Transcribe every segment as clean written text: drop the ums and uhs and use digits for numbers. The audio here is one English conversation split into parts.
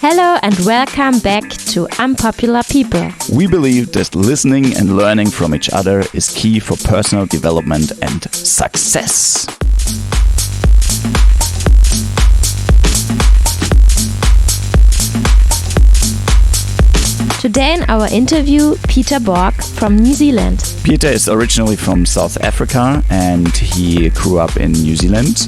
Hello and welcome back to Unpopular People. We believe that listening and learning from each other is key for personal development and success. Today in our interview, Pieter Borgh from New Zealand. Pieter is originally from South Africa and he grew up in New Zealand,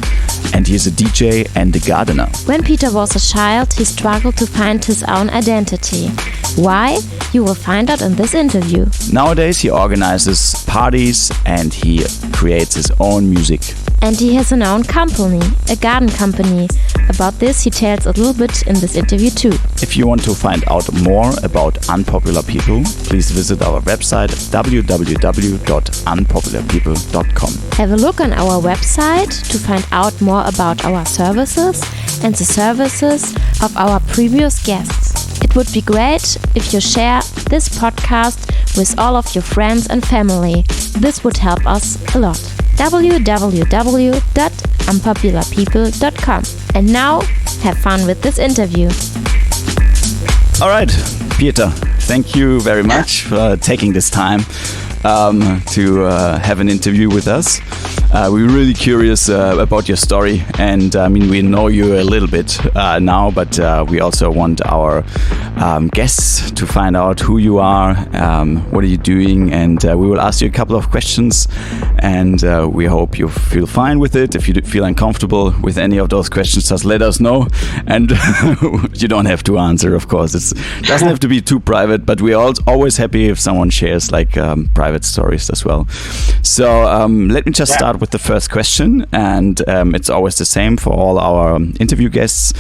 and he is a DJ and a gardener. When Pieter was a child, he struggled to find his own identity. Why? You will find out in this interview. Nowadays he organizes parties and he creates his own music. And he has an own company, a garden company. About this he tells a little bit in this interview too. If you want to find out more about Unpopular People, please visit our website www.unpopularpeople.com. Have a look on our website to find out more about our services and the services of our previous guests. It would be great if you share this podcast with all of your friends and family. This would help us a lot. www.unpopularpeople.com. And now, have fun with this interview. All right, Pieter, thank you very much for taking this time to have an interview with us. We're really curious about your story, and we know you a little bit now, but we also want our guests to find out who you are, what are you doing, and we will ask you a couple of questions, and we hope you feel fine with it. If you feel uncomfortable with any of those questions, just let us know, and you don't have to answer, of course. It doesn't have to be too private, but we're always happy if someone shares private stories as well. So let me just start with the first question, and it's always the same for all our interview guests,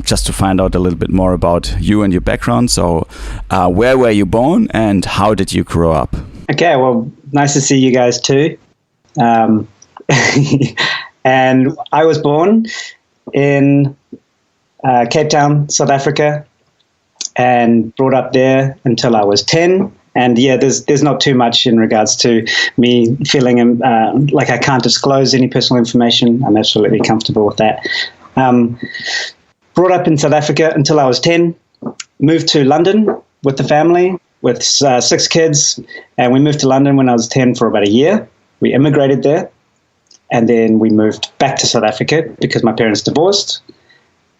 just to find out a little bit more about you and your background. So where were you born and how did you grow up? Okay, well, nice to see you guys too. And I was born in Cape Town, South Africa, and brought up there until I was 10. And yeah, there's not too much in regards to me feeling like I can't disclose any personal information. I'm absolutely comfortable with that. Brought up in South Africa until I was 10. Moved to London with the family, with 6 kids. And we moved to London when I was 10 for about a year. We immigrated there. And then we moved back to South Africa because my parents divorced.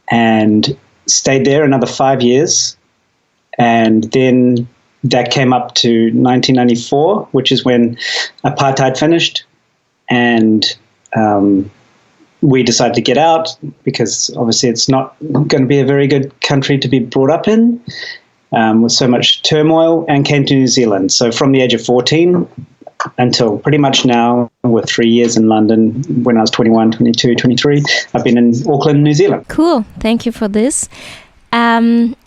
And stayed there another 5 years. And then that came up to 1994, which is when apartheid finished, and we decided to get out because obviously it's not going to be a very good country to be brought up in with so much turmoil, and came to New Zealand. So from the age of 14 until pretty much now, with 3 years in London, when I was 21, 22, 23, I've been in Auckland, New Zealand. Cool. Thank you for this.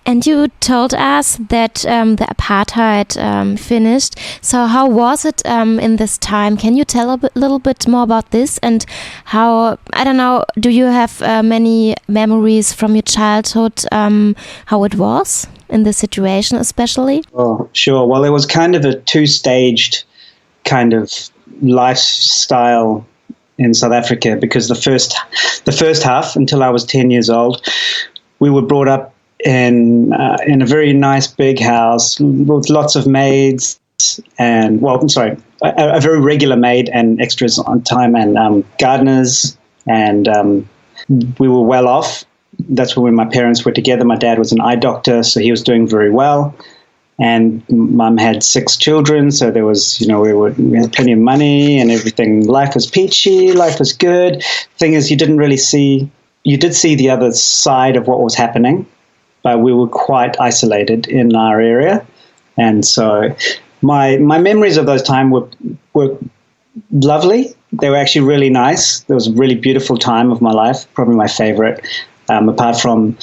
And you told us that the apartheid finished. So how was it in this time? Can you tell a little bit more about this, and how, I don't know, do you have many memories from your childhood, how it was in this situation especially? Oh, sure. Well, it was kind of a two-staged kind of lifestyle in South Africa, because the first half, until I was 10 years old, we were brought up in a very nice big house with lots of maids and, a very regular maid and extras on time, and gardeners, and we were well off. That's when my parents were together. My dad was an eye doctor, so he was doing very well. And mum had 6 children, so there was, we had plenty of money and everything. Life was peachy, life was good. Thing is, you did see the other side of what was happening, but we were quite isolated in our area. And so my memories of those times were lovely. They were actually really nice. It was a really beautiful time of my life, probably my favorite, apart from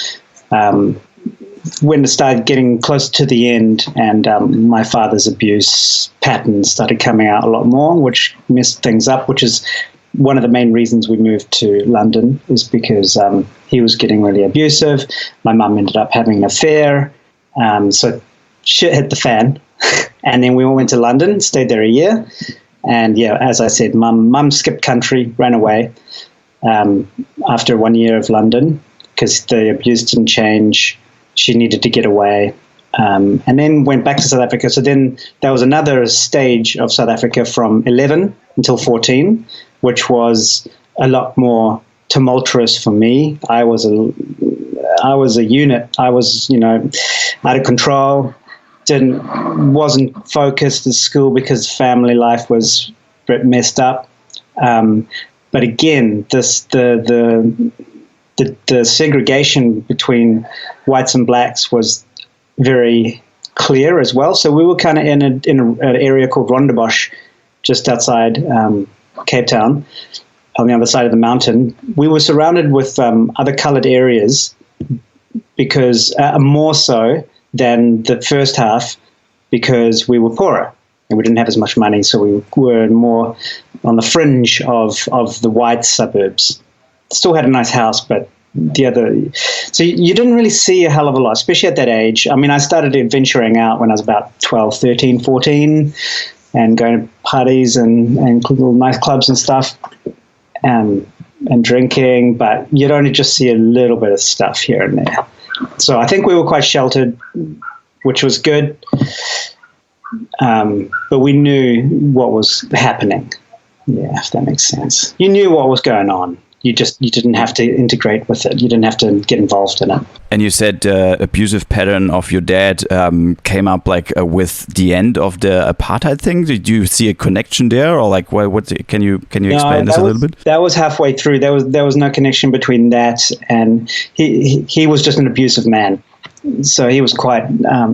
when it started getting close to the end, and my father's abuse patterns started coming out a lot more, which messed things up, which is one of the main reasons we moved to London, is because he was getting really abusive. My mum ended up having an affair. So shit hit the fan. And then we all went to London, stayed there a year. And yeah, as I said, mum skipped country, ran away after 1 year of London, because the abuse didn't change. she needed to get away. And then went back to South Africa. So then there was another stage of South Africa from 11 until 14, which was a lot more tumultuous for me. I was a unit. I was, out of control. Wasn't focused at school because family life was a bit messed up. But again, the segregation between whites and blacks was very clear as well. So we were kind of in an area called Rondebosch, just outside Cape Town, on the other side of the mountain. We were surrounded with other coloured areas because more so than the first half, because we were poorer and we didn't have as much money. So we were more on the fringe of the white suburbs. Still had a nice house, but so you didn't really see a hell of a lot, especially at that age. I mean, I started venturing out when I was about 12, 13, 14, and going to parties and little nightclubs and stuff, and drinking, but you'd only just see a little bit of stuff here and there. So I think we were quite sheltered, which was good, but we knew what was happening. Yeah, if that makes sense. You knew what was going on. You didn't have to integrate with it. You didn't have to get involved in it. And you said abusive pattern of your dad came up with the end of the apartheid thing. Did you see a connection there, or what? Can you explain this a little bit? That was halfway through. There was no connection between that, and he was just an abusive man. So he was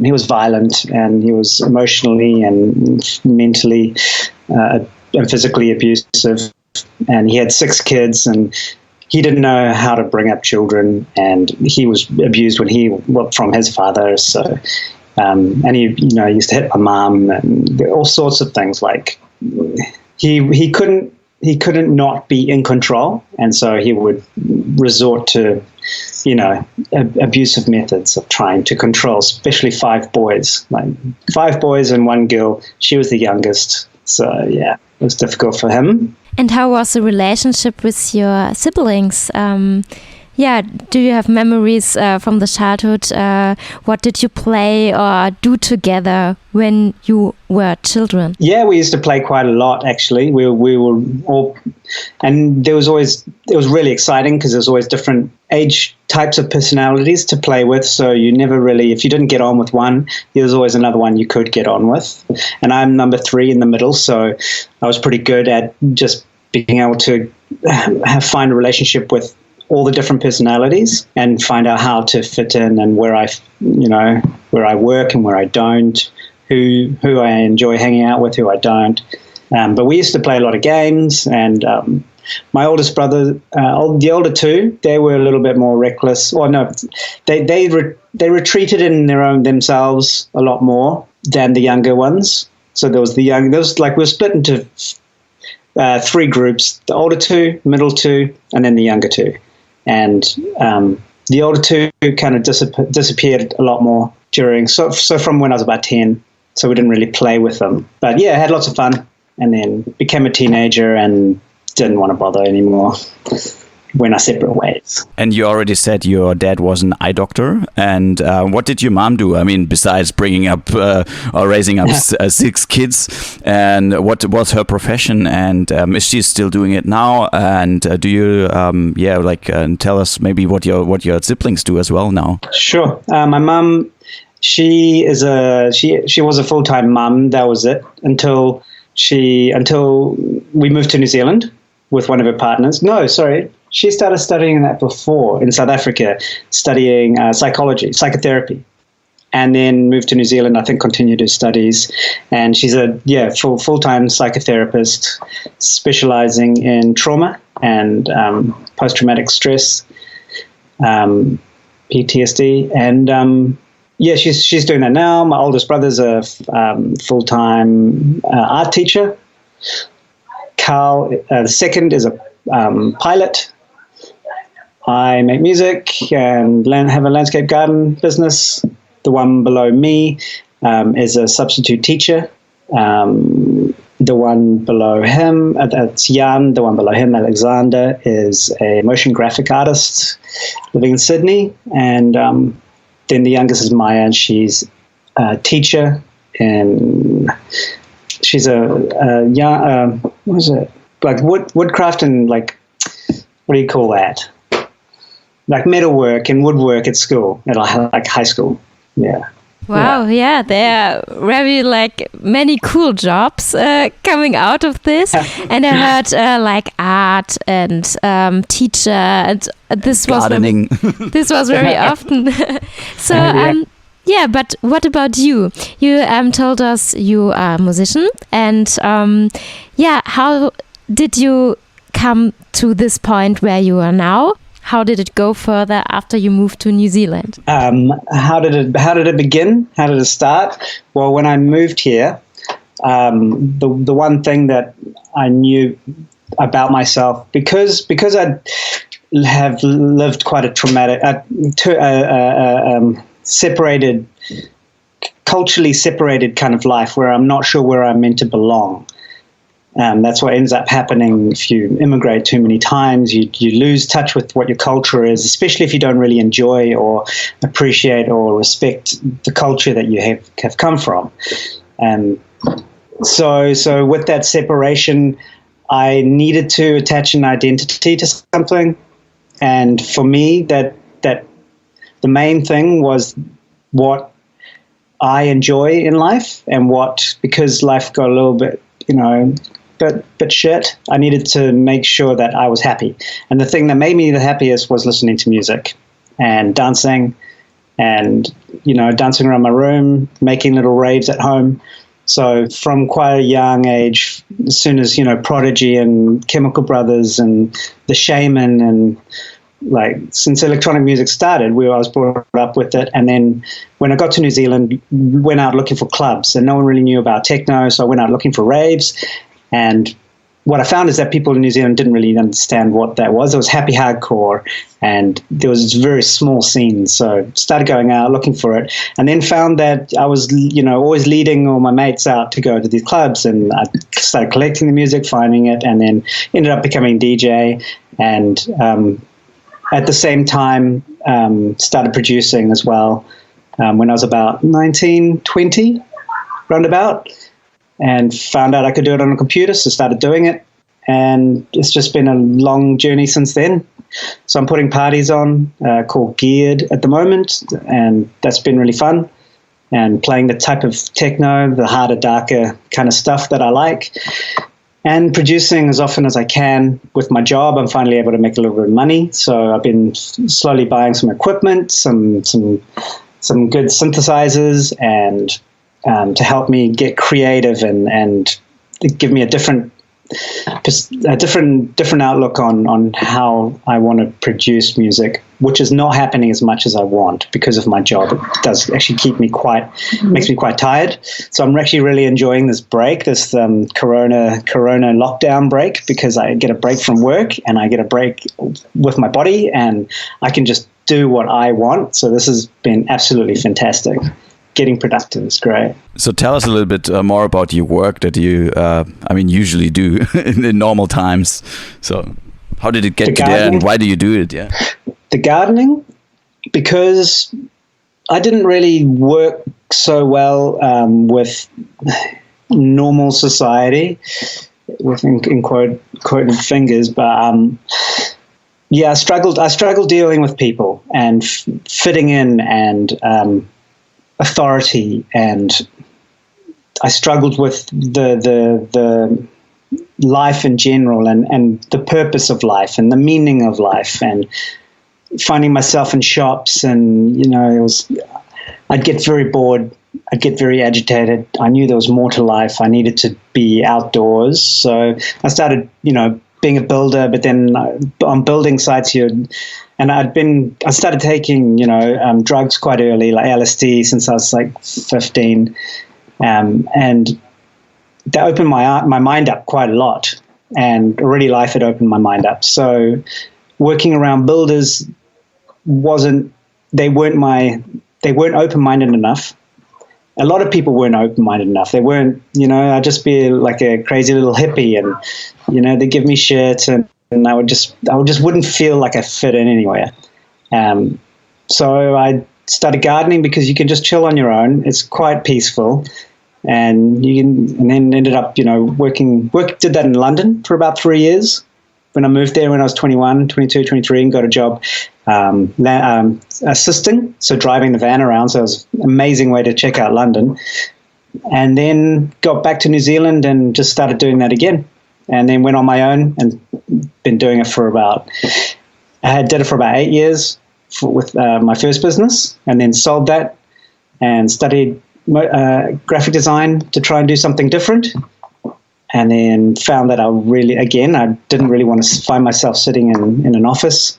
he was violent, and he was emotionally and mentally and physically abusive. And he had 6 kids, and he didn't know how to bring up children, and he was abused from his father. So, and he used to hit my mom and all sorts of things. Like he couldn't not be in control, and so he would resort to abusive methods of trying to control, especially 5 boys, like 5 boys and 1 girl. She was the youngest, so yeah, it was difficult for him. And how was the relationship with your siblings? Do you have memories from the childhood? What did you play or do together when you were children? Yeah, we used to play quite a lot, actually. We were all, and it was really exciting because there was always different age types of personalities to play with. So you never really, if you didn't get on with one, there was always another one you could get on with. And I'm number 3 in the middle, so I was pretty good at just being able to find a relationship with all the different personalities and find out how to fit in and where I work and where I don't, who I enjoy hanging out with, who I don't. But we used to play a lot of games, and my oldest brother, the older 2, they were a little bit more reckless. Or no, they retreated in themselves a lot more than the younger ones. So there was we were split into 3 groups: the older 2, middle 2, and then the younger 2. And the older 2 kind of disappeared a lot more so from when I was about 10. So we didn't really play with them. But yeah, I had lots of fun, and then became a teenager and didn't want to bother anymore. Went our separate ways. And you already said your dad was an eye doctor. And what did your mom do? I mean, besides bringing up or raising up 6 kids, and what was her profession? And is she still doing it now? And do you, tell us maybe what your siblings do as well now? Sure. My mom, she was a full-time mum. That was it until we moved to New Zealand with one of her partners. No, sorry. She started studying that before in South Africa, studying psychotherapy, and then moved to New Zealand, I think continued her studies. And she's a full-time psychotherapist specializing in trauma and post-traumatic stress, PTSD. And she's doing that now. My oldest brother's a full-time art teacher. Carl, the second, is a pilot. I make music and have a landscape garden business. The one below me is a substitute teacher. The one below him, that's Jan. The one below him, Alexander, is a motion graphic artist living in Sydney. And then the youngest is Maya, and she's a teacher, and she's a young, what is it? Like woodcraft and like, what do you call that? Like metalwork and woodwork at school, at like high school. Yeah. Wow, yeah, there are very like many cool jobs coming out of this, and I heard like art and teacher, and this gardening. This was very often. So yeah, but what about you? You told us you are a musician, and yeah, how did you come to this point where you are now? How did it go further after you moved to New Zealand? How did it begin? How did it start? Well, when I moved here, the one thing that I knew about myself, because I have lived quite a traumatic, separated, culturally separated kind of life, where I'm not sure where I'm meant to belong. That's what ends up happening if you immigrate too many times. You lose touch with what your culture is, especially if you don't really enjoy or appreciate or respect the culture that you have come from. So with that separation, I needed to attach an identity to something. And for me, that the main thing was what I enjoy in life, and because life got a little bit, but shit, I needed to make sure that I was happy. And the thing that made me the happiest was listening to music and dancing, and dancing around my room, making little raves at home. So from quite a young age, as soon as Prodigy and Chemical Brothers and The Shaman, and like since electronic music started, I was brought up with it. And then when I got to New Zealand, went out looking for clubs, and no one really knew about techno, so I went out looking for raves. And what I found is that people in New Zealand didn't really understand what that was. It was happy hardcore, and there was this very small scene. So started going out looking for it, and then found that I was, always leading all my mates out to go to these clubs, and I started collecting the music, finding it, and then ended up becoming DJ. And at the same time, started producing as well when I was about 19, 20, roundabout. And found out I could do it on a computer, so started doing it. And it's just been a long journey since then. So I'm putting parties on called Geared at the moment, and that's been really fun. And playing the type of techno, the harder, darker kind of stuff that I like. And producing as often as I can. With my job, I'm finally able to make a little bit of money. So I've been slowly buying some equipment, some good synthesizers, and to help me get creative and give me a different outlook on how I want to produce music, which is not happening as much as I want because of my job. It does actually makes me quite tired. So I'm actually really enjoying this break, this corona lockdown break, because I get a break from work and I get a break with my body, and I can just do what I want. So this has been absolutely fantastic. Getting productive is great. So tell us a little bit more about your work that you, usually do in normal times. So how did it get to there, and why do you do it? Yeah, the gardening, because I didn't really work so well with normal society, in quoted fingers, but I struggled dealing with people and fitting in and authority, and I struggled with the life in general, and the purpose of life and the meaning of life, and finding myself in shops, and I'd get very bored, I'd get very agitated. I knew there was more to life. I needed to be outdoors, so I started being a builder, but then on building sites here. And I started taking, drugs quite early, like LSD, since I was like 15. And that opened my mind up quite a lot. And already life had opened my mind up. So working around builders they weren't open-minded enough. A lot of people weren't open-minded enough. They weren't, I'd just be like a crazy little hippie, and, they'd give me shit, and I would just wouldn't feel like I fit in anywhere. So I started gardening because you can just chill on your own. It's quite peaceful. And then ended up, did that in London for about 3 years. When I moved there when I was 21, 22, 23, and got a job assisting, so driving the van around. So it was an amazing way to check out London. And then got back to New Zealand and just started doing that again. And then went on my own and been doing it did it for about 8 years with my first business, and then sold that and studied graphic design to try and do something different. And then found that I didn't really want to find myself sitting in an office.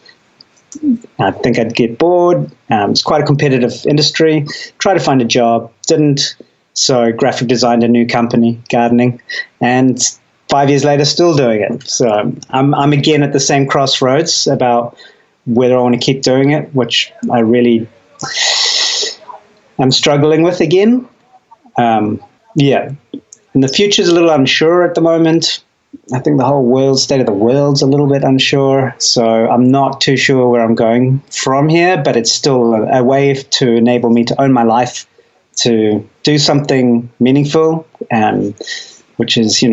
I think I'd get bored. It's quite a competitive industry. Tried to find a job, didn't. So graphic designed a new company, gardening, and 5 years later, still doing it. So I'm again at the same crossroads about whether I want to keep doing it, which I really am struggling with again. And the future's a little unsure at the moment. I think the whole state of the world's a little bit unsure. So I'm not too sure where I'm going from here, but it's still a way to enable me to own my life, to do something meaningful, which is,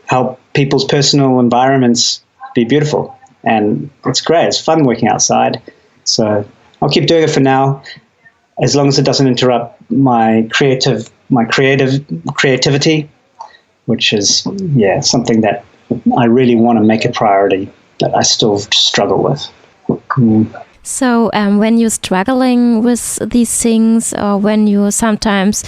help people's personal environments be beautiful. And it's great. It's fun working outside. So I'll keep doing it for now, as long as it doesn't interrupt my creativity, which is, something that I really want to make a priority that I still struggle with. So when you're struggling with these things, or when you sometimes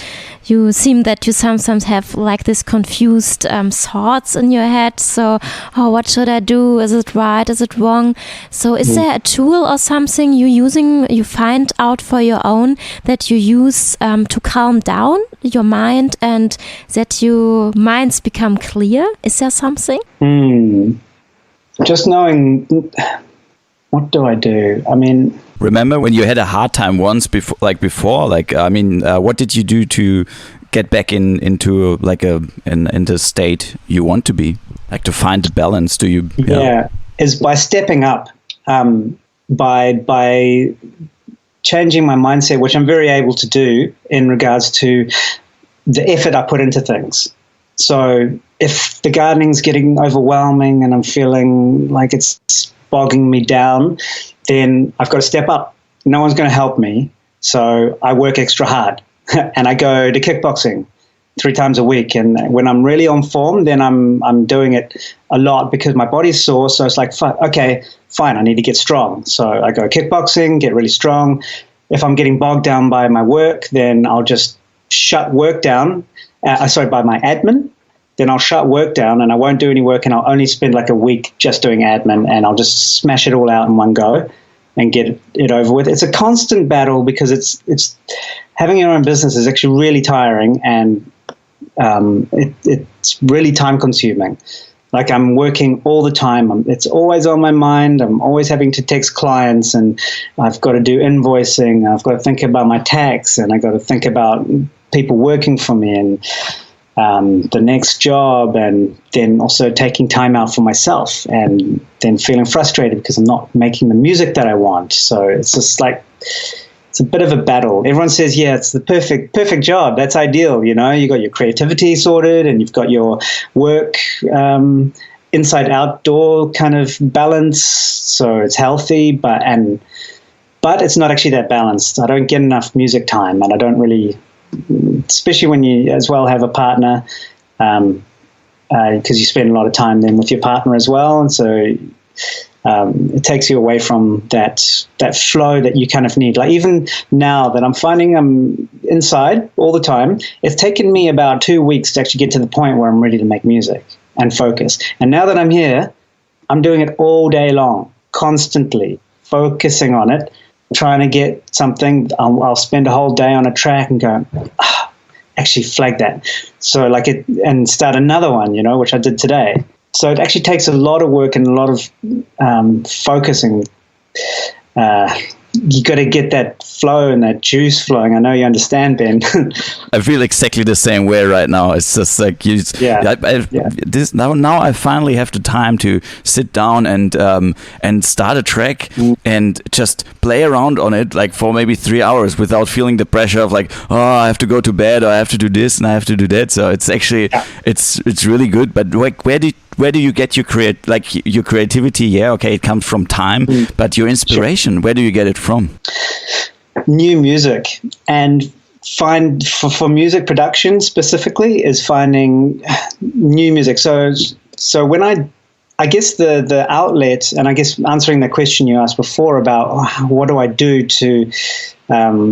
have like this confused thoughts in your head, so what should I do, is it right, is it wrong? So is there a tool or something you find out for your own that you use to calm down your mind and that your minds become clear? Is there something? Just knowing, what do I do? I mean, remember when you had a hard time once before? What did you do to get back into into state you want to be, like to find the balance? Do you? Is by stepping up, by changing my mindset, which I'm very able to do in regards to the effort I put into things. So if the gardening's getting overwhelming and I'm feeling like it's bogging me down, then I've got to step up. No one's going to help me, so I work extra hard and I go to kickboxing 3 times a week. And when I'm really on form, then I'm doing it a lot because my body's sore. So it's like, okay, fine, I need to get strong. So I go kickboxing, get really strong. If I'm getting bogged down by my work, then I'll just shut work down. By my admin. Then I'll shut work down and I won't do any work, and I'll only spend like a week just doing admin, and I'll just smash it all out in one go and get it over with. It's a constant battle because it's having your own business is actually really tiring, and it's really time consuming. Like I'm working all the time. It's always on my mind. I'm always having to text clients, and I've got to do invoicing. I've got to think about my tax, and I've got to think about people working for me and the next job, and then also taking time out for myself, and then feeling frustrated because I'm not making the music that I want. So it's just like, it's a bit of a battle. Everyone says, it's the perfect job. That's ideal. You got your creativity sorted and you've got your work inside outdoor kind of balance. So it's healthy, but it's not actually that balanced. I don't get enough music time, and I don't really, especially when you as well have a partner, because you spend a lot of time then with your partner as well, and so it takes you away from that flow that you kind of need. Like even now that I'm finding I'm inside all the time, it's taken me about 2 weeks to actually get to the point where I'm ready to make music and focus. And now that I'm here, I'm doing it all day long, constantly focusing on it, trying to get something. I'll spend a whole day on a track and go, actually flag that. So and start another one, which I did today. So it actually takes a lot of work and a lot of focusing you got to get that flow and that juice flowing. I know you understand, Ben. I feel exactly the same way right now. It's just like this now. I finally have the time to sit down and start a track and just play around on it like for maybe 3 hours without feeling the pressure of like, oh, I have to go to bed, or I have to do this and I have to do that. So it's actually it's really good. But like, where do you get your creativity? Yeah, okay, it comes from time, but your inspiration, where do you get it from? New music, and find for music production specifically is finding new music. So when I guess the outlet, and I guess answering the question you asked before about what do I do to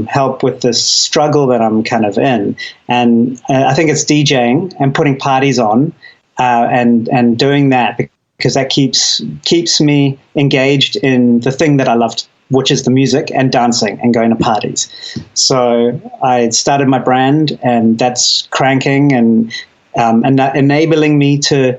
help with this struggle that I'm kind of in, and I think it's DJing and putting parties on. And doing that, because that keeps me engaged in the thing that I loved, which is the music and dancing and going to parties. So I started my brand, and that's cranking and enabling me to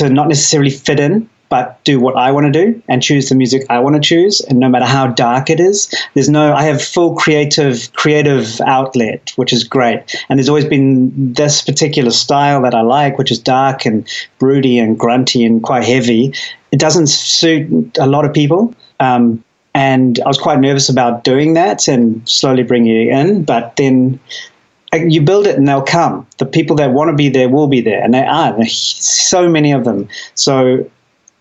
not necessarily fit in, but do what I want to do and choose the music I want to choose. And no matter how dark it is, I have full creative outlet, which is great. And there's always been this particular style that I like, which is dark and broody and grunty and quite heavy. It doesn't suit a lot of people. And I was quite nervous about doing that and slowly bringing it in. But then you build it and they'll come. The people that want to be there will be there. And they are. There's so many of them. So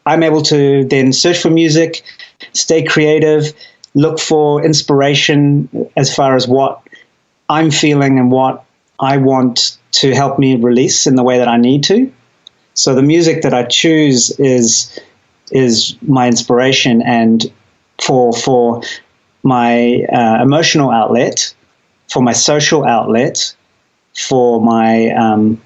I'm able to then search for music, stay creative, look for inspiration as far as what I'm feeling and what I want to help me release in the way that I need to. So the music that I choose is my inspiration, and for my emotional outlet, for my social outlet, for my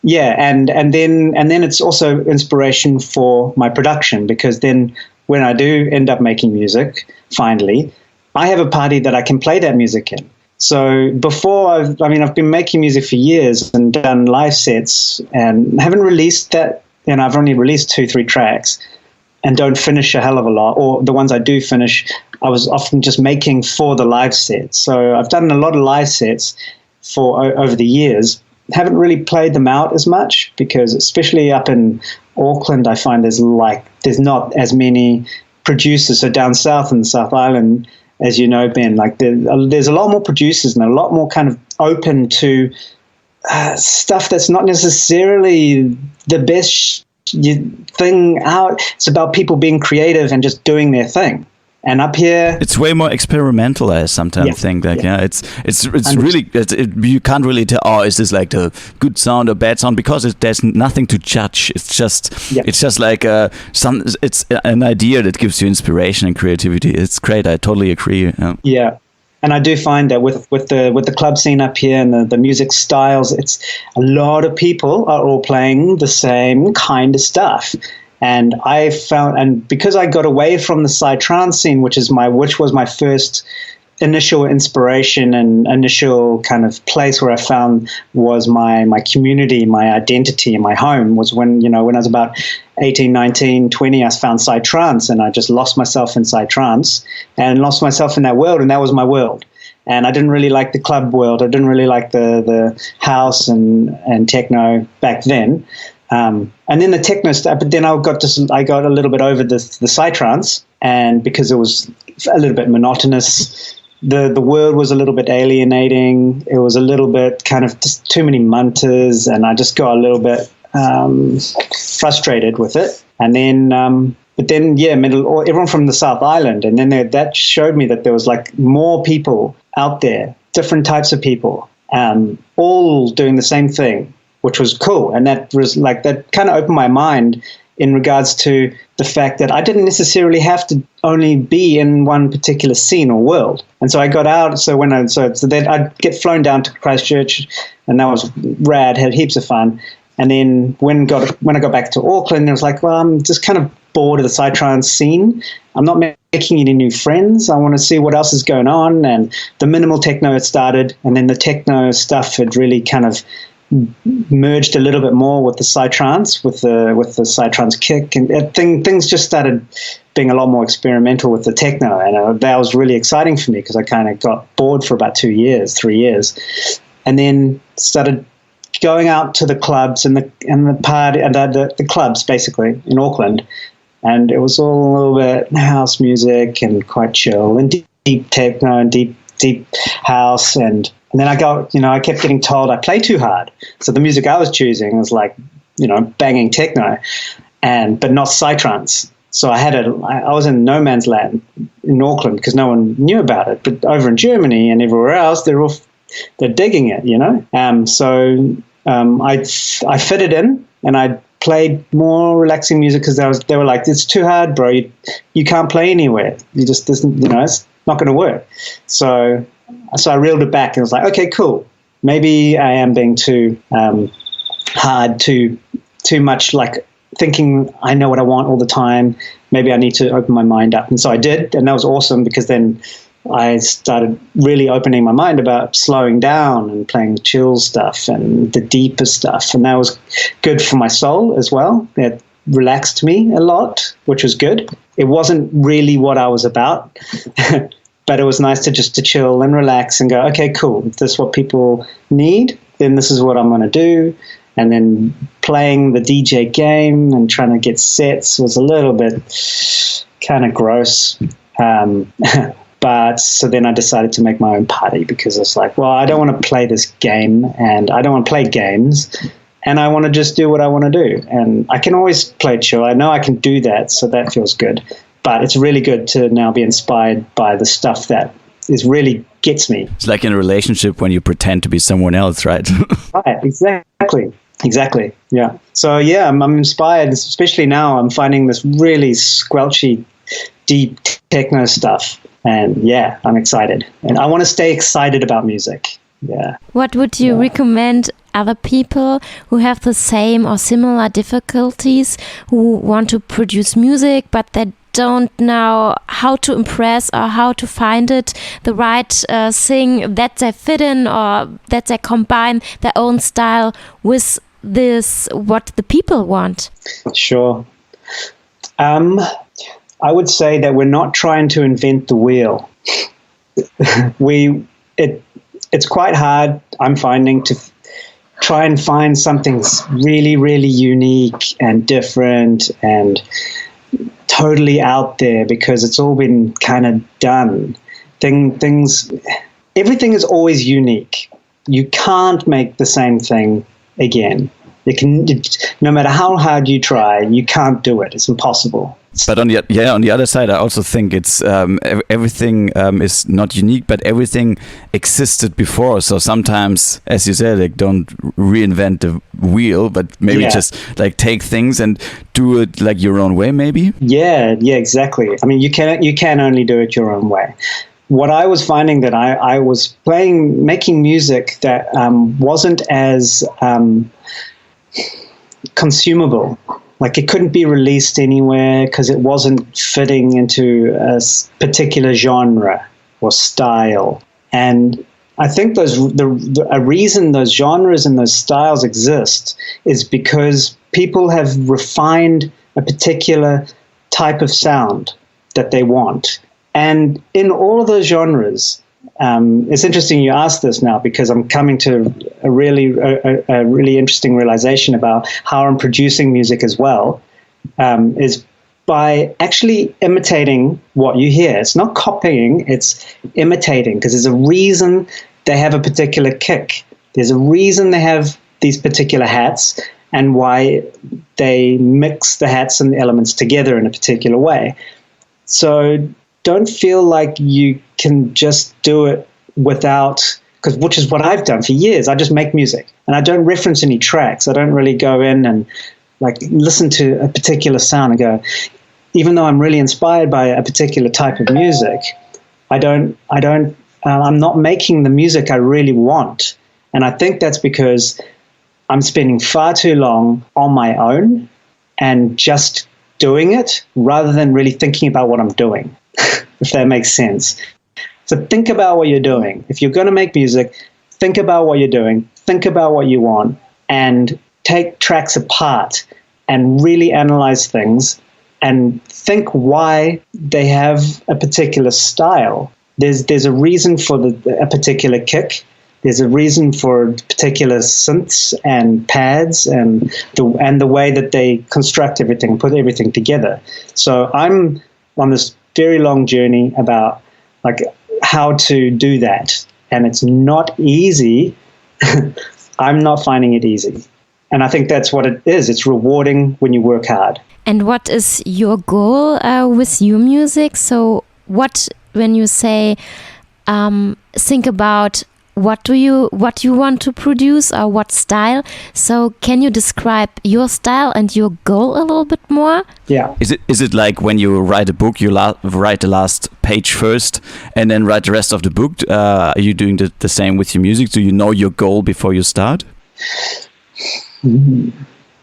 and then it's also inspiration for my production, because then when I do end up making music, finally, I have a party that I can play that music in. So before I've been making music for years and done live sets and haven't released that. I've only released 2-3 tracks and don't finish a hell of a lot, or the ones I do finish, I was often just making for the live sets. So I've done a lot of live sets over the years. Haven't really played them out as much, because especially up in Auckland, I find there's not as many producers. So down south in the South Island, as you know, Ben, like there's a lot more producers and a lot more kind of open to stuff that's not necessarily the best thing out. It's about people being creative and just doing their thing. And up here, it's way more experimental. I sometimes think it's really you can't really tell. Oh, is this like the good sound or bad sound? Because there's nothing to judge. It's just like it's an idea that gives you inspiration and creativity. It's great. I totally agree. Yeah. And I do find that with the club scene up here and the music styles, it's a lot of people are all playing the same kind of stuff. And I found, and because I got away from the psytrance scene, which was my first initial inspiration and initial kind of place where I found was my community, my identity, my home, was when I was about 18, 19, 20, I found psytrance, and I just lost myself in psytrance and lost myself in that world, and that was my world. And I didn't really like the club world. I didn't really like the house and techno back then. And then the techno stuff, but then I got a little bit over the psytrance, and because it was a little bit monotonous, the word was a little bit alienating. It was a little bit kind of just too many munters, and I just got a little bit frustrated with it. And then, everyone from the South Island, and then that showed me that there was like more people out there, different types of people, all doing the same thing, which was cool. And that kind of opened my mind in regards to the fact that I didn't necessarily have to only be in one particular scene or world. And so I got out. So then I'd get flown down to Christchurch, and that was rad, had heaps of fun. And then when I got back to Auckland, it was like, well, I'm just kind of bored of the psytrance scene. I'm not making any new friends. I want to see what else is going on. And the minimal techno had started, and then the techno stuff had really kind of merged a little bit more with the psytrance, with the psytrance kick, and things just started being a lot more experimental with the techno, and that was really exciting for me because I kind of got bored for about 3 years, and then started going out to the clubs and the party and the clubs basically in Auckland, and it was all a little bit house music and quite chill and deep techno and deep house, and then I kept getting told I play too hard. So the music I was choosing was like, banging techno, but not psytrance. So I was in no man's land in Auckland because no one knew about it. But over in Germany and everywhere else, they're digging it, So I fitted in, and I played more relaxing music because they were like, it's too hard, bro. You can't play anywhere. You just doesn't, it's not going to work. So I reeled it back and was like, okay, cool. Maybe I am being too hard, too much like thinking I know what I want all the time. Maybe I need to open my mind up. And so I did, and that was awesome because then I started really opening my mind about slowing down and playing chill stuff and the deeper stuff. And that was good for my soul as well. It relaxed me a lot, which was good. It wasn't really what I was about, but it was nice to chill and relax and go, okay, cool. If this is what people need, then this is what I'm going to do. And then playing the DJ game and trying to get sets was a little bit kind of gross. But so then I decided to make my own party because it's like, well, I don't want to play this game and I don't want to play games and I want to just do what I want to do. And I can always play chill. I know I can do that, so that feels good. But it's really good to now be inspired by the stuff that really gets me. It's like in a relationship when you pretend to be someone else, right? Right, exactly. Yeah. So yeah, I'm inspired, especially now I'm finding this really squelchy, deep techno stuff. And yeah, I'm excited. And I want to stay excited about music. Yeah. What would you recommend other people who have the same or similar difficulties, who want to produce music, but they don't know how to impress or how to find the right thing that they fit in, or that they combine their own style with what the people want? Sure. I would say that we're not trying to invent the wheel. It's quite hard, I'm finding, to try and find something really, really unique and different and totally out there because it's all been kind of done. Everything is always unique. You can't make the same thing again. No matter how hard you try, you can't do it. It's impossible. But on the other side, I also think it's everything is not unique, but everything existed before. So sometimes, as you said, like, don't reinvent the wheel, but maybe just like take things and do it like your own way, maybe. Yeah, exactly. I mean, you can only do it your own way. What I was finding that I was making music that wasn't as consumable. Like, it couldn't be released anywhere because it wasn't fitting into a particular genre or style. And I think a reason those genres and those styles exist is because people have refined a particular type of sound that they want. And in all of those genres, it's interesting you asked this now because I'm coming to a really interesting realization about how I'm producing music as well, is by actually imitating what you hear. It's not copying, it's imitating, because there's a reason they have a particular kick. There's a reason they have these particular hats and why they mix the hats and the elements together in a particular way. So don't feel like you can just do it which is what I've done for years. I just make music and I don't reference any tracks. I don't really go in and like listen to a particular sound and go, even though I'm really inspired by a particular type of music, I'm not making the music I really want. And I think that's because I'm spending far too long on my own and just doing it rather than really thinking about what I'm doing. If that makes sense. So think about what you're doing. If you're going to make music, think about what you're doing. think about what you want and take tracks apart and really analyze things and think why they have a particular style. There's a reason for a particular kick. There's a reason for particular synths and pads and the way that they construct everything, put everything together. So I'm on this very long journey about like how to do that, and it's not easy. I'm not finding it easy, and I think that's what it is. It's rewarding when you work hard. And what is your goal with your music? So when you say think about what you want to produce or what style, so can you describe your style and your goal a little bit more? Yeah. Is it like when you write a book, you write the last page first and then write the rest of the book? Are you doing the same with your music? Do you know your goal before you start?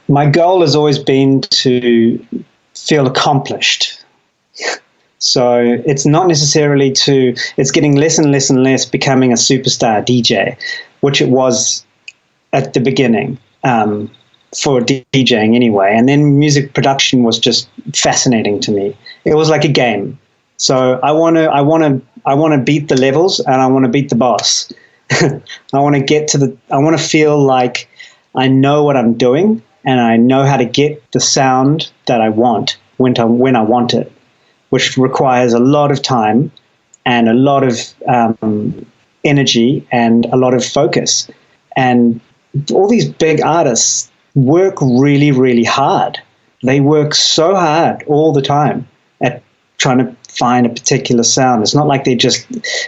My goal has always been to feel accomplished. So it's not necessarily it's getting less and less and less becoming a superstar DJ, which it was at the beginning for DJing anyway. And then music production was just fascinating to me. It was like a game. So I want to beat the levels and I want to beat the boss. I want to feel like I know what I'm doing and I know how to get the sound that I want when I want it, which requires a lot of time and a lot of energy and a lot of focus. And all these big artists work really, really hard. They work so hard all the time at trying to find a particular sound. It's not like they just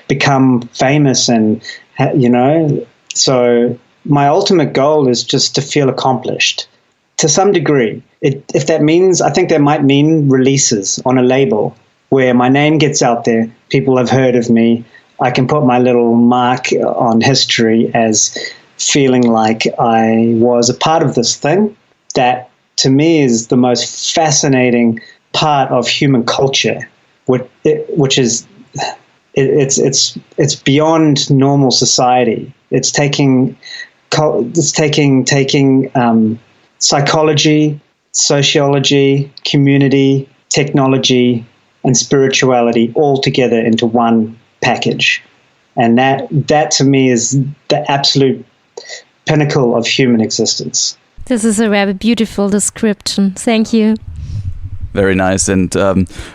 become famous and, So my ultimate goal is just to feel accomplished to some degree. If that means, I think that might mean releases on a label where my name gets out there, people have heard of me, I can put my little mark on history as feeling like I was a part of this thing. That to me is the most fascinating part of human culture, which is it's beyond normal society. It's taking psychology, sociology, community, technology, and spirituality all together into one package. And that to me is the absolute pinnacle of human existence. This is a very beautiful description. Thank you. Very nice. And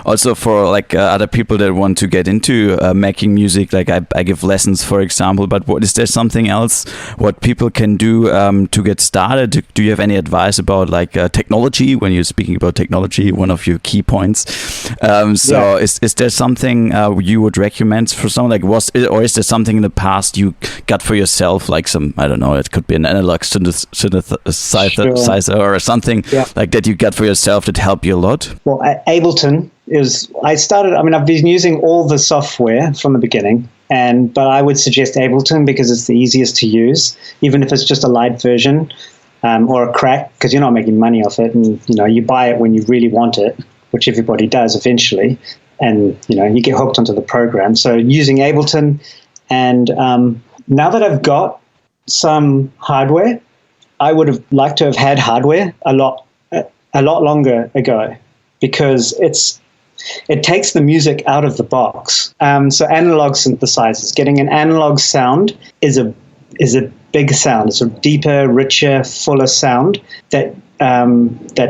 also for like other people that want to get into making music, like I give lessons, for example, but is there something else what people can do to get started? Do you have any advice about like technology when you're speaking about technology, one of your key points? Is there something you would recommend for someone, like or is there something in the past you got for yourself, like some, I don't know, it could be an analog synthesizer or something like that you got for yourself that helped you a lot? Well, Ableton I've been using all the software from the beginning, but I would suggest Ableton because it's the easiest to use, even if it's just a light version or a crack, because you're not making money off it, and you buy it when you really want it, which everybody does eventually, and you get hooked onto the program. So using Ableton, and now that I've got some hardware, I would have liked to have had hardware a lot longer ago, because it takes the music out of the box. So analog synthesizers, getting an analog sound is a big sound. It's a deeper, richer, fuller sound that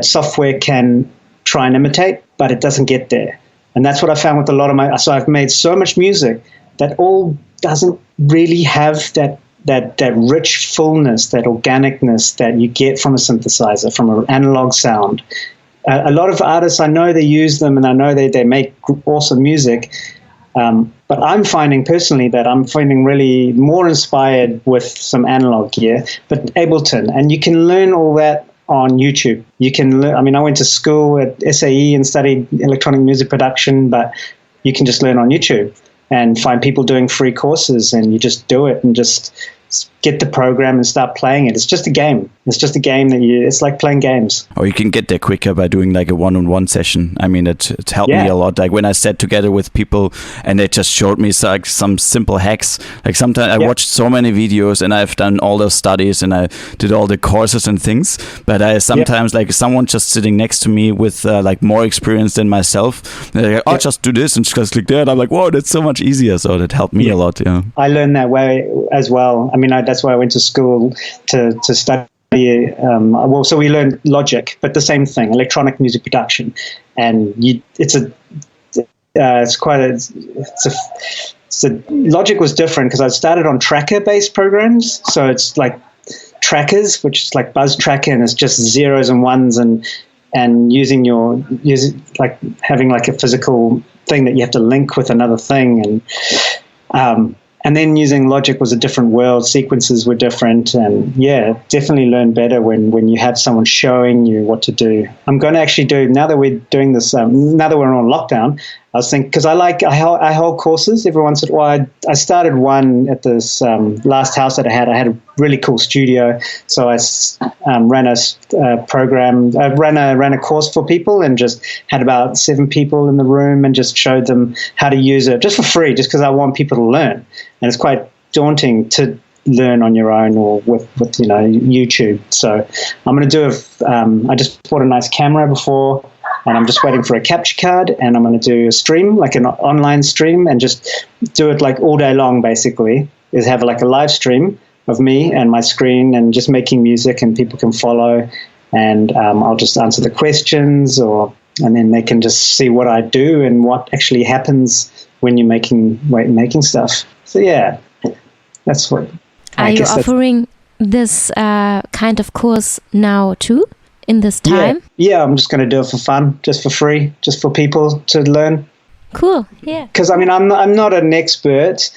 software can try and imitate, but it doesn't get there. And that's what I found with a lot of so I've made so much music that all doesn't really have that rich fullness, that organicness that you get from a synthesizer, from an analog sound. A lot of artists, I know they use them and I know they make awesome music, but I'm finding personally that I'm finding really more inspired with some analog gear, but Ableton. And you can learn all that on YouTube. You can learn, I went to school at SAE and studied electronic music production, but you can just learn on YouTube and find people doing free courses, and you just do it and just get the program and start playing it. It's just a game. It's just a game it's like playing games. Or you can get there quicker by doing like a one-on-one session. I mean, it helped me a lot. Like when I sat together with people and they just showed me like some simple hacks. Like sometimes I watched so many videos and I've done all those studies and I did all the courses and things. But I sometimes like someone just sitting next to me with like more experience than myself. They're like, oh, just do this and just click there. And I'm like, whoa, that's so much easier. So that helped me a lot. Yeah. I learned that way as well. I mean, that's why I went to school to study. So we learned Logic, but the same thing, electronic music production, and Logic was different because I started on tracker-based programs, so it's like trackers, which is like buzz tracker, and it's just zeros and ones, and using like having like a physical thing that you have to link with another thing, and then using Logic was a different world. Sequences were different, and definitely learn better when you have someone showing you what to do. I'm going to actually do, now that we're doing this, now that we're on lockdown, I was thinking, because I hold courses every once in a while. I started one at this last house that I had. I had a really cool studio, so I ran a program. I ran a course for people and just had about 7 people in the room and just showed them how to use it just for free, just because I want people to learn. And it's quite daunting to learn on your own or with YouTube. So I'm going to do I just bought a nice camera before, and I'm just waiting for a capture card, and I'm going to do a stream, like an online stream, and just do it like all day long, basically, is have like a live stream of me and my screen and just making music, and people can follow, and I'll just answer the questions, and then they can just see what I do and what actually happens when you're making stuff. So that's what. Are you offering this kind of course now too, in this time? Yeah, I'm just going to do it for fun, just for free, just for people to learn. Cool, yeah. Because I mean, I'm not an expert,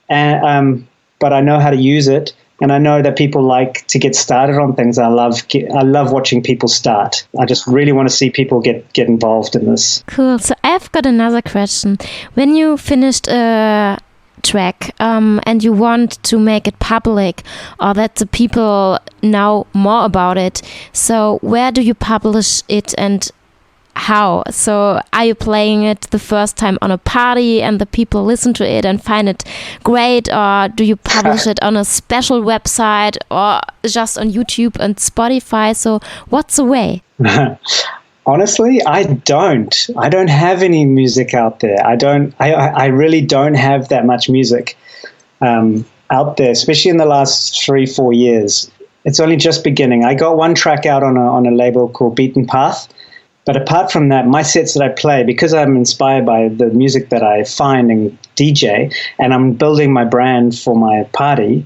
but I know how to use it, and I know that people like to get started on things. I love watching people start. I just really want to see people get involved in this. Cool. So I've got another question. When you finished a track and you want to make it public, or that the people know more about it, so where do you publish it and how? So are you playing it the first time on a party and the people listen to it and find it great, or do you publish it on a special website or just on YouTube and Spotify? So what's the way? Honestly, I don't have any music out there. I really don't have that much music out there, especially in the last 3-4 years. It's only just beginning. I got one track out on a label called Beaten Path. But apart from that, my sets that I play, because I'm inspired by the music that I find and DJ, and I'm building my brand for my party,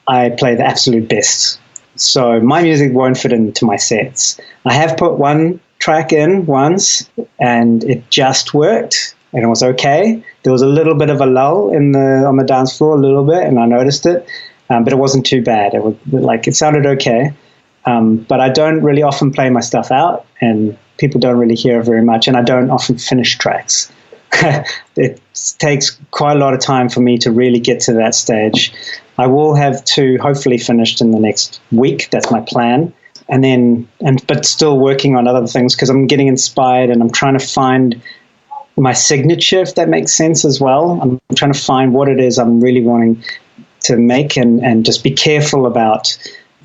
I play the absolute best. So my music won't fit into my sets. I have put one track in once, and it just worked, and it was okay. There was a little bit of a lull on the dance floor, a little bit, and I noticed it, but it wasn't too bad. It sounded okay, but I don't really often play my stuff out, and people don't really hear it very much, and I don't often finish tracks. It takes quite a lot of time for me to really get to that stage. I will have 2 hopefully finished in the next week. That's my plan. But still working on other things, because I'm getting inspired and I'm trying to find my signature, if that makes sense as well. I'm trying to find what it is I'm really wanting to make, and just be careful about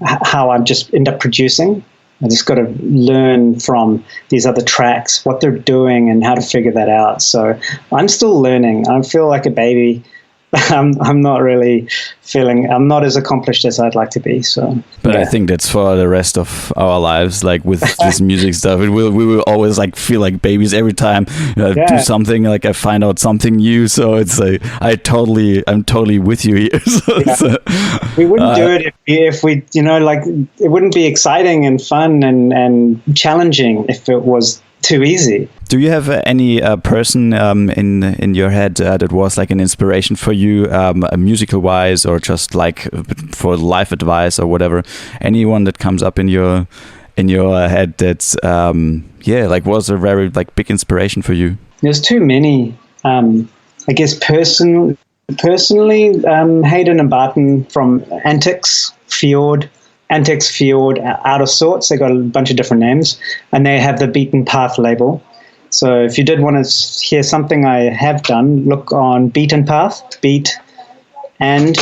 how I just end up producing. I just got to learn from these other tracks, what they're doing and how to figure that out. So I'm still learning. I feel like a baby. I'm not really I'm not as accomplished as I'd like to be. So, but I think that's for the rest of our lives. Like with this music stuff, we will always like feel like babies every time do something. Like I find out something new. So it's like I'm totally with you here. So, we wouldn't do it if we, it wouldn't be exciting and fun and challenging if it was too easy. Do you have any person in your head that was like an inspiration for you, musical wise, or just like for life advice or whatever? Anyone that comes up in your head that's was a very like big inspiration for you? There's too many. I guess Personally, Hayden and Barton from Antics Fjord, Out of Sorts. They got a bunch of different names, and they have the Beaten Path label. So if you did want to hear something I have done, look on Beaten Path, Beat and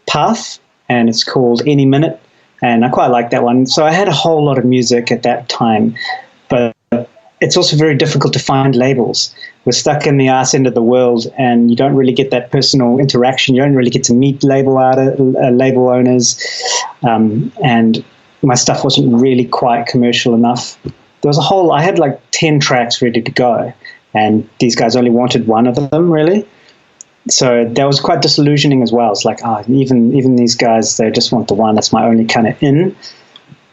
Path, and it's called Any Minute, and I quite like that one. So I had a whole lot of music at that time, but it's also very difficult to find labels. We're stuck in the arse end of the world, and you don't really get that personal interaction. You don't really get to meet label owners, and my stuff wasn't really quite commercial enough. I had like 10 tracks ready to go, and these guys only wanted one of them, really. So that was quite disillusioning as well. It's like, even these guys, they just want the one. That's my only kind of in.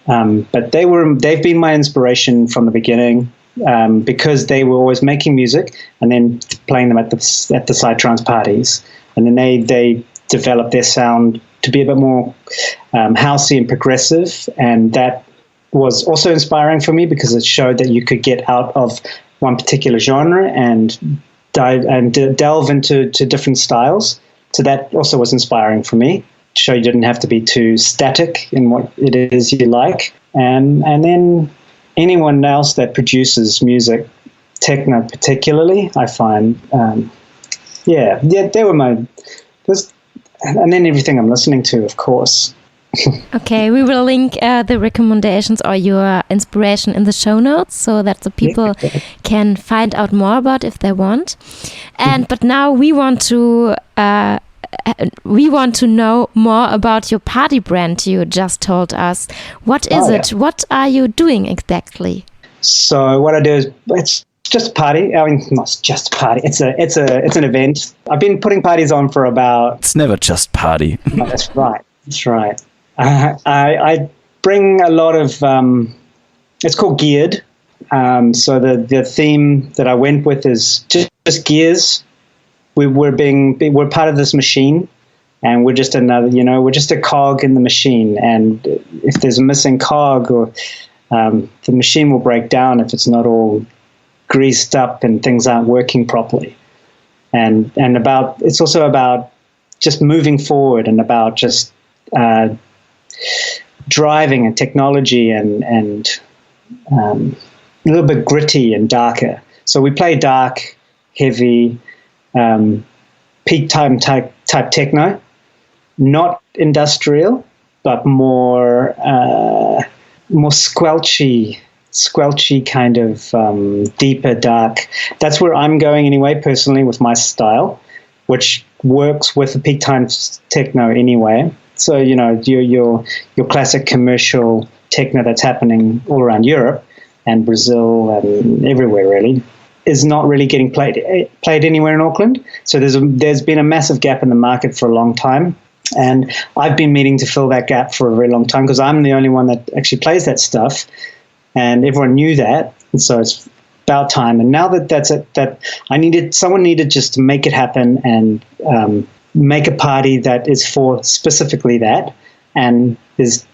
But they've been my inspiration from the beginning, because they were always making music and then playing them at the psytrance parties, and then they developed their sound to be a bit more housey and progressive, and that was also inspiring for me because it showed that you could get out of one particular genre and delve into different styles. So that also was inspiring for me, to show you didn't have to be too static in what it is you like. And then anyone else that produces music, techno particularly, I find, they were and then everything I'm listening to, of course. Okay, we will link the recommendations or your inspiration in the show notes so that the people can find out more about if they want. But now we want to know more about your party brand you just told us. What is it? What are you doing exactly? So what I do is it's just a party. I mean, not just a party. It's an event. I've been putting parties on for about. It's never just party. No, that's right. That's right. I bring a lot of. It's called Geared. So the theme that I went with is just gears. We're part of this machine, and we're just we're just a cog in the machine. And if there's a missing cog, or the machine will break down if it's not all greased up and things aren't working properly. And it's also about just moving forward and about just driving and technology and a little bit gritty and darker. So we play dark, heavy, peak time type techno, not industrial, but more squelchy kind of deeper dark. That's where I'm going anyway, personally, with my style, which works with the peak time techno anyway. So your classic commercial techno that's happening all around Europe and Brazil and everywhere really is not really getting played anywhere in Auckland. So there's been a massive gap in the market for a long time, and I've been meaning to fill that gap for a very long time because I'm the only one that actually plays that stuff, and everyone knew that, and so it's about time. And now that someone needed just to make it happen and make a party that is for specifically that and is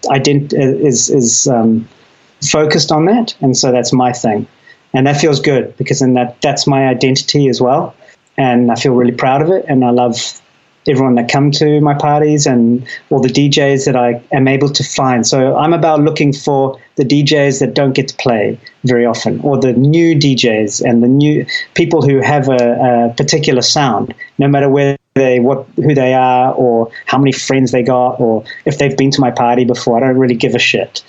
focused on that, and so that's my thing. And that feels good because then that's my identity as well. And I feel really proud of it. And I love everyone that come to my parties and all the DJs that I am able to find. So I'm about looking for the DJs that don't get to play very often, or the new DJs and the new people who have a particular sound, no matter who they are or how many friends they got or if they've been to my party before. I don't really give a shit.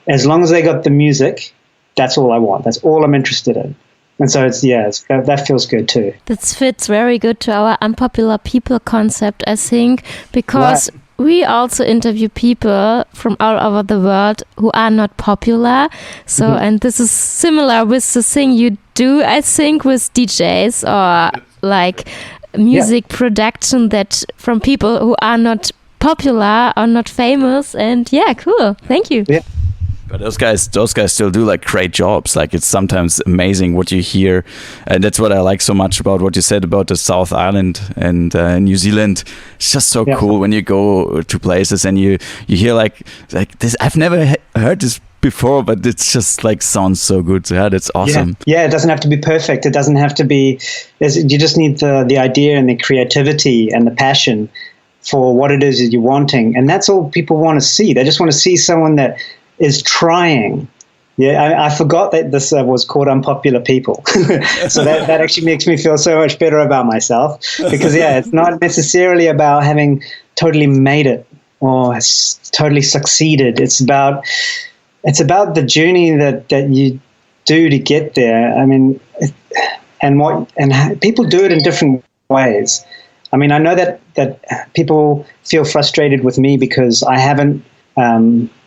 As long as they got the music, that's all I want. That's all I'm interested in. And so that feels good too. This fits very good to our unpopular people concept, I think, because we also interview people from all over the world who are not popular. So, and this is similar with the thing you do, I think, with DJs or like music production that from people who are not popular or not famous. And cool. Thank you. Yeah. But those guys still do like great jobs. Like it's sometimes amazing what you hear, and that's what I like so much about what you said about the South Island and New Zealand. It's just so cool when you go to places and you hear like this. I've never heard this before, but it's just like sounds so good. Yeah, that's awesome. Yeah, it doesn't have to be perfect. It doesn't have to be. You just need the idea and the creativity and the passion for what it is that you're wanting, and that's all people want to see. They just want to see someone that is trying. Yeah, I forgot that this was called Unpopular People. So that actually makes me feel so much better about myself, because, it's not necessarily about having totally made it or totally succeeded. It's about the journey that you do to get there. I mean, and people do it in different ways. I mean, I know that people feel frustrated with me because I haven't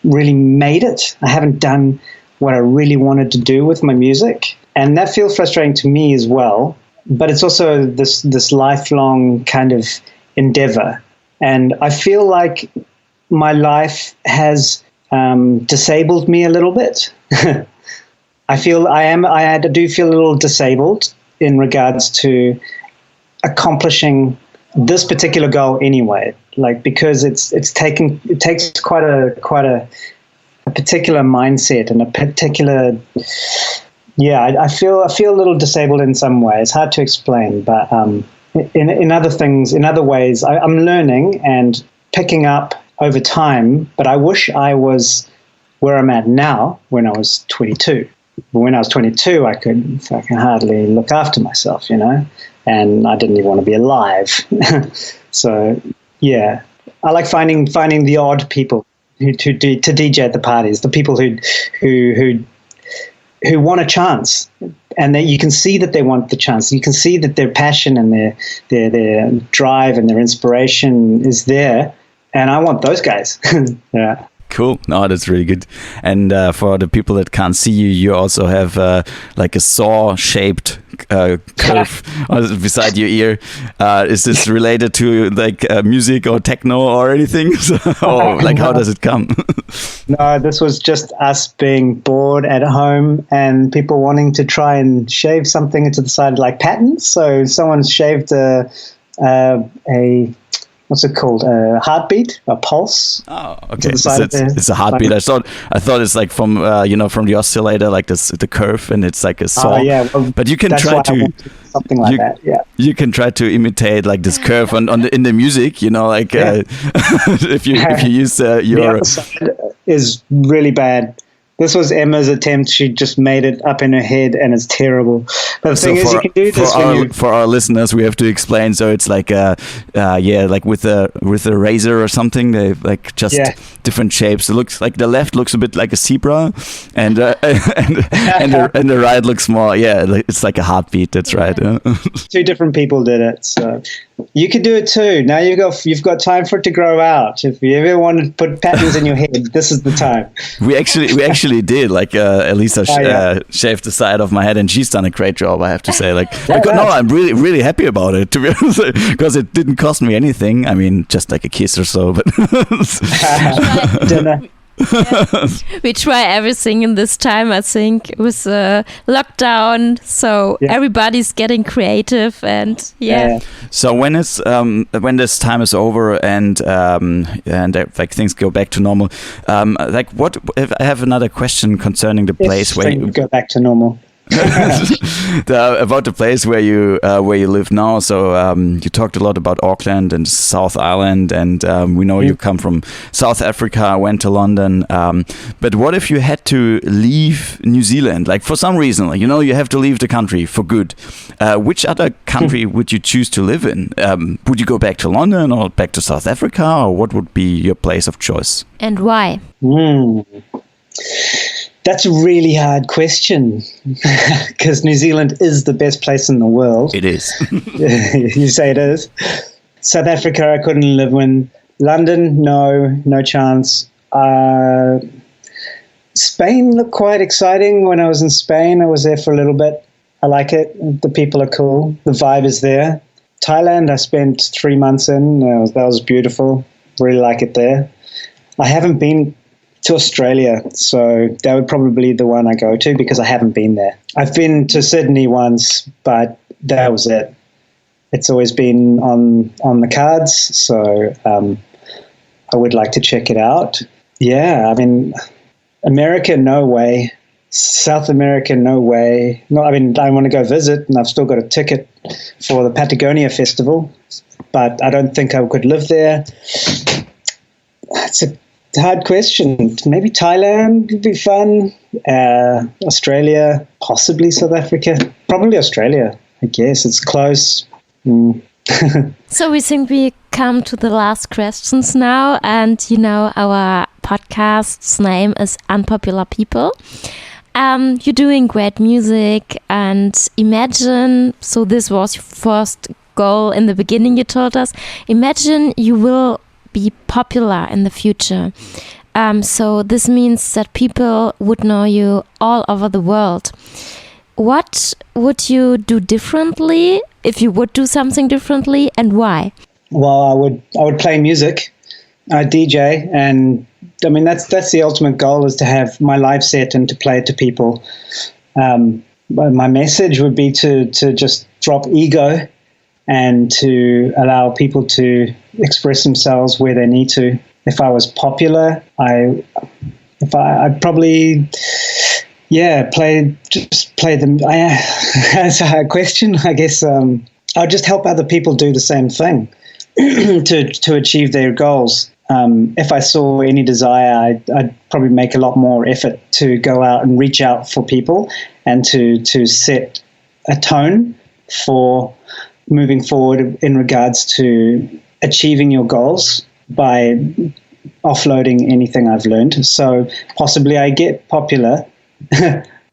really made it. I haven't done what I really wanted to do with my music. And that feels frustrating to me as well. But it's also this lifelong kind of endeavor. And I feel like my life has disabled me a little bit. I do feel a little disabled in regards to accomplishing this particular goal anyway. Like, because it takes quite a particular mindset and a particular, I feel a little disabled in some ways. It's hard to explain, but in other ways, I'm learning and picking up over time. But I wish I was where I'm at now when I was 22. But when I was 22, I can hardly look after myself, and I didn't even want to be alive. So I like finding the odd people to DJ at the parties, the people who want a chance, and that you can see that they want the chance. You can see that their passion and their drive and their inspiration is there, and I want those guys. Yeah. Cool. No, that's really good. And for the people that can't see you, you also have like a saw-shaped curve beside your ear. Is this related to like music or techno or anything? Or like, how does it come? No, this was just us being bored at home and people wanting to try and shave something into the side, like patterns. So someone's shaved a what's it called? A heartbeat, a pulse. Oh, okay. It's a heartbeat. I thought it's like from from the oscillator, like the curve, and it's like a saw. Oh yeah. Well, but you can try to something like that. Yeah. You can try to imitate like this curve in the music. Like if you use your. The other side is really bad. This was Emma's attempt. She just made it up in her head, and it's terrible. But the thing is, you can do this for our listeners. We have to explain. So it's like like with a razor or something. They like just different shapes. It looks like the left looks a bit like a zebra, and the right looks more. Yeah, it's like a heartbeat. That's right. Two different people did it, so you could do it too. Now you've got time for it to grow out. If you ever want to put patterns in your head, this is the time. We actually did. Like Elisa shaved the side of my head, and she's done a great job, I have to say. Like, I'm really, really happy about it, to be honest, because it didn't cost me anything. I mean, just like a kiss or so, but dinner. We try everything in this time, I think, with lockdown, so everybody's getting creative, and So when this time is over and like things go back to normal, like what if I have another question concerning the place where you go back to normal. About the place where you live now. So you talked a lot about Auckland and South Island, and we know you come from South Africa, went to London. But what if you had to leave New Zealand, like for some reason, like, you have to leave the country for good? Which other country would you choose to live in? Would you go back to London or back to South Africa, or what would be your place of choice? And why? That's a really hard question, because New Zealand is the best place in the world. It is. You say it is. South Africa, I couldn't live in. London, no chance. Spain looked quite exciting when I was in Spain. I was there for a little bit. I like it. The people are cool. The vibe is there. Thailand, I spent 3 months in. That was beautiful. Really like it there. I haven't been to Australia, so that would probably be the one I go to, because I haven't been there. I've been to Sydney once, but that was it. It's always been on the cards, so I would like to check it out. Yeah, I mean, America, no way. South America, no way. No, I mean, I want to go visit, and I've still got a ticket for the Patagonia Festival, but I don't think I could live there. It's a hard question. Maybe Thailand would be fun. Australia, possibly South Africa. Probably Australia, I guess. It's close. So we think we come to the last questions now, and our podcast's name is Unpopular People. You're doing great music, and imagine, so this was your first goal in the beginning, you told us, imagine you will be popular in the future. So this means that people would know you all over the world. What would you do differently if you would do something differently, and why? Well, I would play music. I DJ, and I mean that's the ultimate goal, is to have my live set and to play it to people. My message would be to just drop ego and to allow people to express themselves where they need to. If I was popular, I'd probably play them. That's a hard question, I guess. I'd just help other people do the same thing to achieve their goals. If I saw any desire, I'd probably make a lot more effort to go out and reach out for people and to set a tone for moving forward in regards to achieving your goals by offloading anything I've learned. So possibly I get popular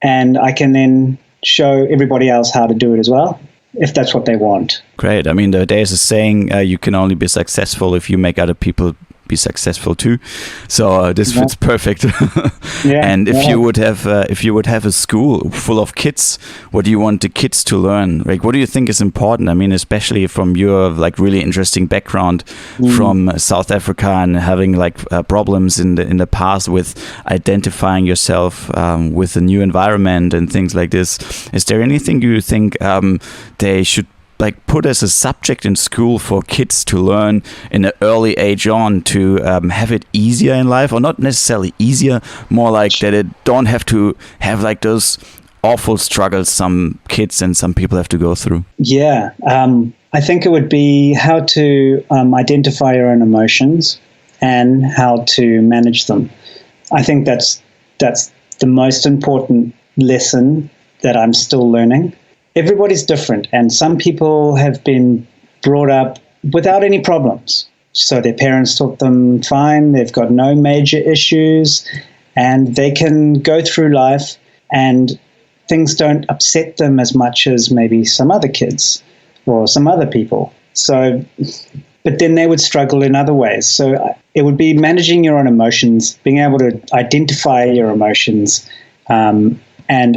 and I can then show everybody else how to do it as well, if that's what they want. Great. I mean, there's a saying, you can only be successful if you make other people be successful too. So this fits perfect. And if you would have a school full of kids, what do you want the kids to learn? Like, what do you think is important? I mean, especially from your really interesting background from South Africa and having problems in the past with identifying yourself with a new environment and things like this. Is there anything you think they should put as a subject in school for kids to learn in an early age on to have it easier in life, or not necessarily easier, more like that it don't have to have those awful struggles some kids and some people have to go through? Yeah, I think it would be how to identify your own emotions and how to manage them. I think that's the most important lesson that I'm still learning. Everybody's different, and some people have been brought up without any problems. So their parents taught them fine, they've got no major issues, and they can go through life and things don't upset them as much as maybe some other kids or some other people. So, but then they would struggle in other ways. So it would be managing your own emotions, being able to identify your emotions, and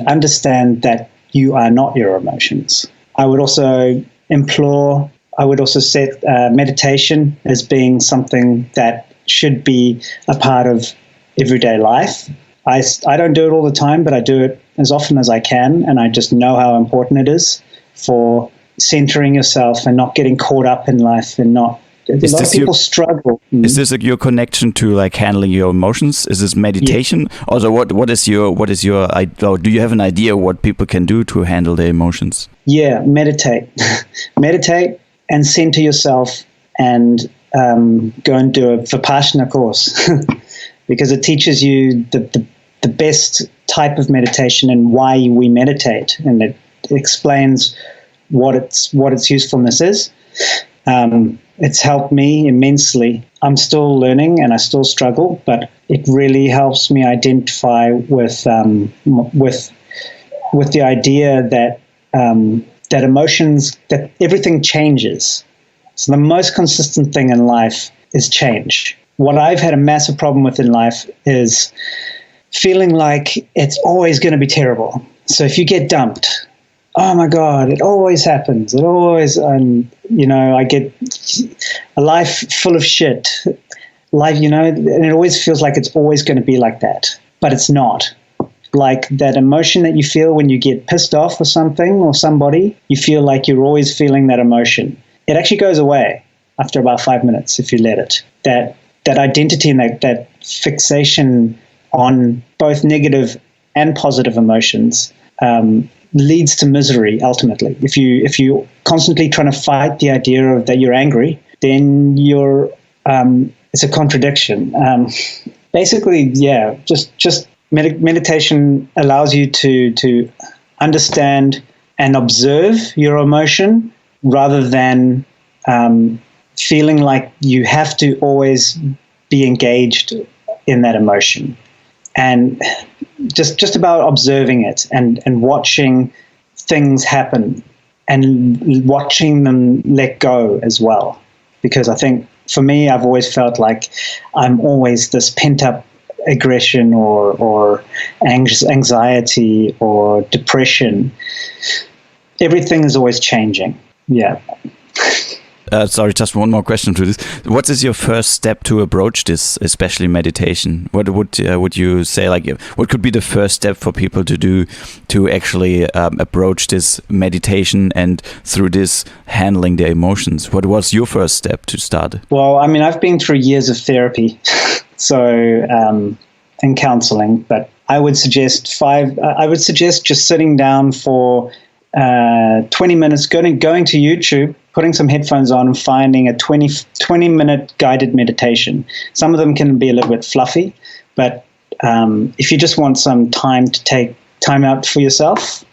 understand that you are not your emotions. I would also set meditation as being something that should be a part of everyday life. I don't do it all the time, but I do it as often as I can, and I just know how important it is for centering yourself and not getting caught up in life and not. A lot of people struggle. Is this your connection to handling your emotions? Is this meditation? Yeah. Also, what is your do you have an idea what people can do to handle their emotions? Yeah, meditate, meditate, and center yourself, and go and do a Vipassana course because it teaches you the best type of meditation and why we meditate, and it explains what its usefulness is. It's helped me immensely. I'm still learning and I still struggle, but it really helps me identify with the idea that that emotions, that everything changes. So the most consistent thing in life is change. What I've had a massive problem with in life is feeling like it's always going to be terrible. So if you get dumped, oh my God, it always happens. It always, I get a life full of shit. Life, and it always feels like it's always going to be like that. But it's not. Like that emotion that you feel when you get pissed off or something or somebody, you feel like you're always feeling that emotion. It actually goes away after about 5 minutes if you let it. That identity and that fixation on both negative and positive emotions leads to misery ultimately. If you constantly trying to fight the idea of that you're angry, then it's a contradiction. Basically, just meditation allows you to understand and observe your emotion rather than feeling like you have to always be engaged in that emotion. And just about observing it and watching things happen and watching them let go as well. Because I think for me, I've always felt like I'm always this pent-up aggression or anxiety or depression. Everything is always changing. Yeah. Sorry, just one more question to this. What is your first step to approach this, especially meditation? What would you say, like, what could be the first step for people to do to actually approach this meditation and through this handling their emotions? What was your first step to start? Well, I mean, I've been through years of therapy, so and counseling, but I would suggest just sitting down for 20 minutes, going to YouTube, putting some headphones on and finding a 20-minute guided meditation. Some of them can be a little bit fluffy, but if you just want some time to take time out for yourself,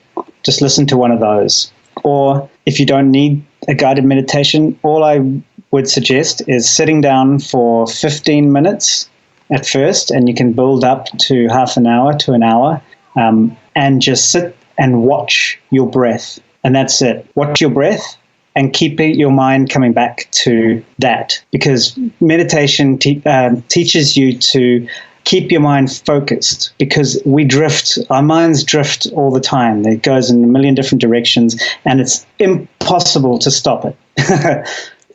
just listen to one of those. Or if you don't need a guided meditation, all I would suggest is sitting down for 15 minutes at first, and you can build up to half an hour to an hour, and just sit and watch your breath. And that's it. Watch your breath and keep your mind coming back to that. Because meditation teaches you to keep your mind focused, because our minds drift all the time. It goes in a million different directions, and it's impossible to stop it.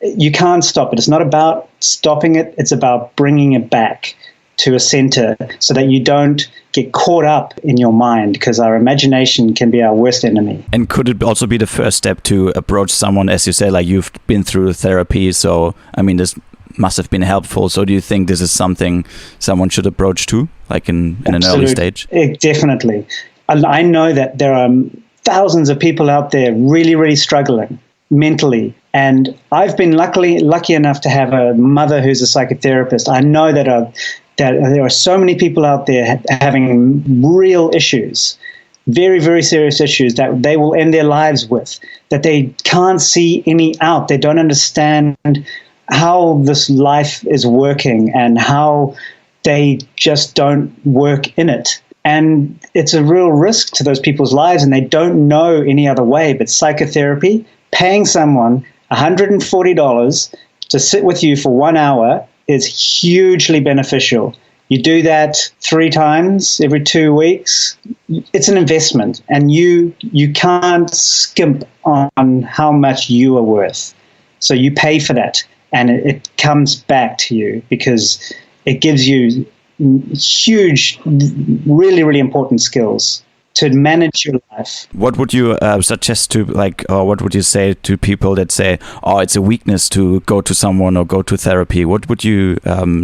You can't stop it. It's not about stopping it. It's about bringing it back to a center so that you don't get caught up in your mind, because our imagination can be our worst enemy. And could it also be the first step to approach someone, as you say, like you've been through therapy, so I mean this must have been helpful. So do you think this is something someone should approach too, like in an early stage? Definitely. I know that there are thousands of people out there really, really struggling mentally. And I've been lucky enough to have a mother who's a psychotherapist. I know that there are so many people out there having real issues, very, very serious issues that they will end their lives with, that they can't see any out. They don't understand how this life is working and how they just don't work in it. And it's a real risk to those people's lives, and they don't know any other way. But psychotherapy, paying someone $140 to sit with you for 1 hour is hugely beneficial. You do that 3 times every 2 weeks. It's an investment, and you can't skimp on how much you are worth. So you pay for that, and it comes back to you because it gives you huge, really, really important skills to manage your life. What would you suggest to, or what would you say to people that say, oh, it's a weakness to go to someone or go to therapy? What would you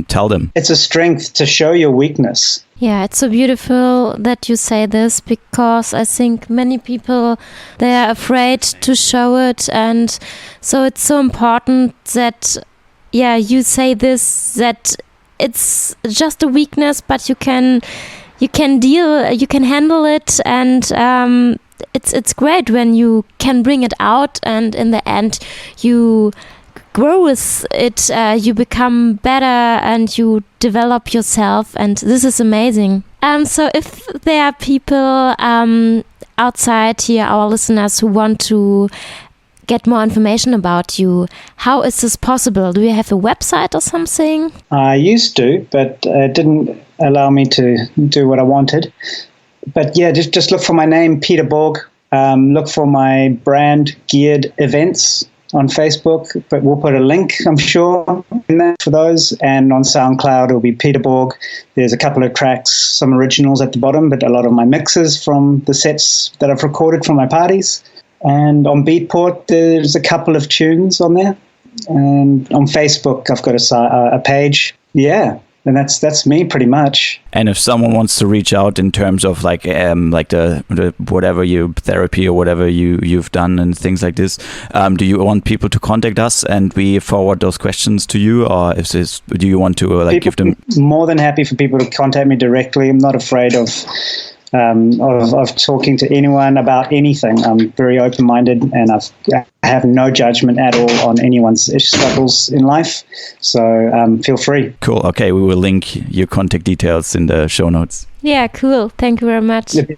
tell them? It's a strength to show your weakness. Yeah, it's so beautiful that you say this, because I think many people, they are afraid to show it. And so it's so important that, you say this, that it's just a weakness, but you can handle it, and it's great when you can bring it out, and in the end you grow with it, you become better and you develop yourself, and this is amazing. So if there are people outside here, our listeners, who want to get more information about you, how is this possible? Do you have a website or something? I used to, but it didn't allow me to do what I wanted. But just look for my name, Pieter Borgh. Look for my brand Geared Events on Facebook, but we'll put a link, I'm sure, in there for those. And on SoundCloud, it'll be Pieter Borgh. There's a couple of tracks, some originals at the bottom, but a lot of my mixes from the sets that I've recorded from my parties. And on Beatport, there's a couple of tunes on there. And on Facebook, I've got a page. Yeah, And that's me pretty much. And if someone wants to reach out in terms of like the whatever you therapy or whatever you've done and things like this, do you want people to contact us and we forward those questions to you, or do you want to give them? More than happy for people to contact me directly. I'm not afraid of talking to anyone about anything. I'm very open-minded, and I have no judgment at all on anyone's struggles in life. So feel free. Cool. Okay, we will link your contact details in the show notes. Yeah, cool. Thank you very much. It's a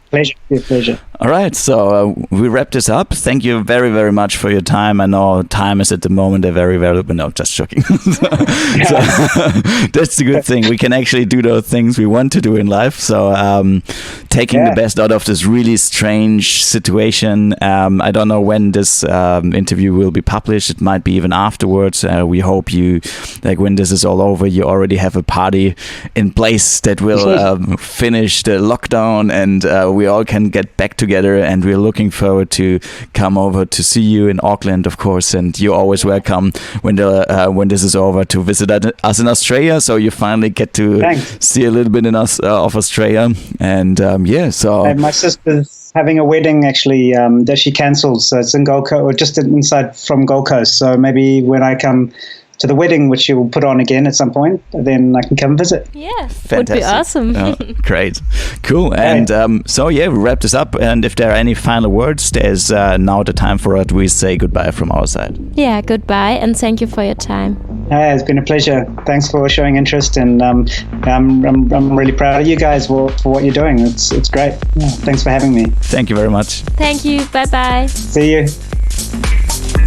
pleasure. All right, so we wrap this up. Thank you very, very much for your time. I know time is at the moment a very valuable. No, just joking. So that's the good thing. We can actually do those things we want to do in life. So taking the best out of this really strange situation. I don't know when this interview will be published. It might be even afterwards. We hope you, when this is all over, you already have a party in place that will finish the lockdown, and we all can get back together. And we're looking forward to come over to see you in Auckland, of course. And you're always welcome when this is over to visit us in Australia. So you finally get to see a little bit of Australia. And so and my sister's having a wedding actually that she cancelled. So it's in Gold Coast, or just inside from Gold Coast. So maybe when I come to the wedding, which she will put on again at some point, then I can come visit. Yeah, fantastic. Would be awesome. Great, cool. And we wrap this up. And if there are any final words, there's now the time for it. We say goodbye from our side. Yeah, goodbye, and thank you for your time. It's been a pleasure. Thanks for showing interest, and I'm really proud of you guys for what you're doing. It's great. Yeah, thanks for having me. Thank you very much. Thank you. Bye bye. See you.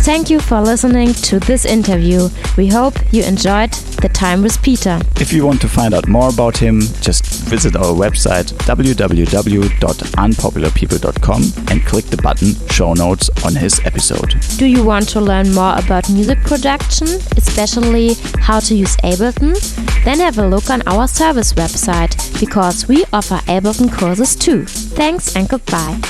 Thank you for listening to this interview. We hope you enjoyed the time with Pieter. If you want to find out more about him, just visit our website www.unpopularpeople.com and click the button Show Notes on his episode. Do you want to learn more about music production, especially how to use Ableton? Then have a look on our service website, because we offer Ableton courses too. Thanks and goodbye.